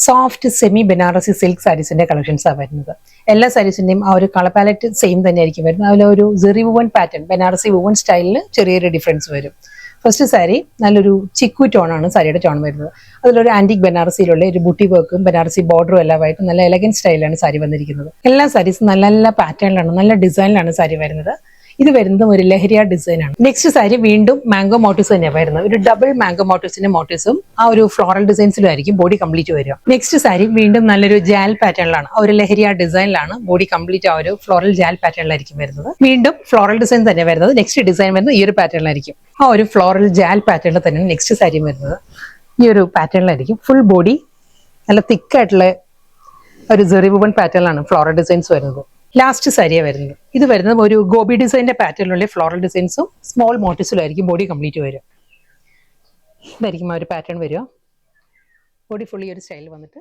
Soft semi Banarasi silk സാരീസിന്റെ collections ആണ് വരുന്നത്. എല്ലാ സാരീസിന്റെയും ആ ഒരു കളർ പാലറ്റ് സെയിം തന്നെയായിരിക്കും വരുന്നത്. അതിൽ ഒരു Jerry woven pattern, Banarasi woven സ്റ്റൈലിൽ ചെറിയൊരു ഡിഫറൻസ് വരും. ഫസ്റ്റ് സാരി നല്ലൊരു ചിക്കു ടോണാണ് സാരിയുടെ ടോൺ വരുന്നത്. അതിലൊരു ആന്റിക് ബനാറസിയിലുള്ള ഒരു ബുട്ടി വർക്കും ബനാറസി ബോർഡറും എല്ലാമായിട്ട് നല്ല എലഗന്റ് സ്റ്റൈലാണ് സാരി വന്നിരിക്കുന്നത്. എല്ലാ സാരീസും നല്ല നല്ല പാറ്റേണിലാണ്, നല്ല ഡിസൈനിലാണ് സാരി വരുന്നത്. ഇത് വരുന്നത് ഒരു ലഹരിയ ഡിസൈൻ ആണ്. നെക്സ്റ്റ് സാരി വീണ്ടും മാംഗോ മോട്ടീവ്സ് തന്നെയാണ് വരുന്നത്. ഒരു ഡബിൾ മാംഗോ മോട്ടീവ്സിന്റെ മോട്ടീവ്സും ആ ഒരു ഫ്ലോറൽ ഡിസൈൻസിലും ആയിരിക്കും ബോഡി കംപ്ലീറ്റ് വരിക. നെക്സ്റ്റ് സാരി വീണ്ടും നല്ലൊരു ജാൽ പാറ്റേണിലാണ്, ആ ഒരു ലഹരിയ ഡിസൈനിലാണ് ബോഡി കംപ്ലീറ്റ് ആ ഒരു ഫ്ലോറൽ ജാൽ പാറ്റേണിലായിരിക്കും വരുന്നത്. വീണ്ടും ഫ്ലോറൽ ഡിസൈൻ തന്നെ വരുന്നത്. നെക്സ്റ്റ് ഡിസൈൻ വരുന്നത് ഈ ഒരു പാറ്റേണിലായിരിക്കും. ആ ഒരു ഫ്ലോറൽ ജാൽ പാറ്റേണിൽ തന്നെയാണ് നെക്സ്റ്റ് സാരി വരുന്നത്. ഈ ഒരു പാറ്റേണിലായിരിക്കും ഫുൾ ബോഡി നല്ല തിക്കായിട്ടുള്ള ഒരു ജെറി വുവൻ പാറ്റേണിലാണ് ഫ്ലോറൽ ഡിസൈൻസ് വരുന്നത്. ലാസ്റ്റ് സാരിയാണ് വരുന്നത്. ഇത് വരുന്നത് ഒരു ഗോബി ഡിസൈനിന്റെ പാറ്റേണിലുള്ള ഫ്ലോറൽ ഡിസൈൻസും സ്മോൾ മോട്ടീവ്സിലും ആയിരിക്കും ബോഡി കംപ്ലീറ്റ് വരിക. ഇതായിരിക്കും ആ ഒരു പാറ്റേൺ വരിക. ബോഡി ഫുള്ളി ഒരു സ്റ്റൈൽ വന്നിട്ട്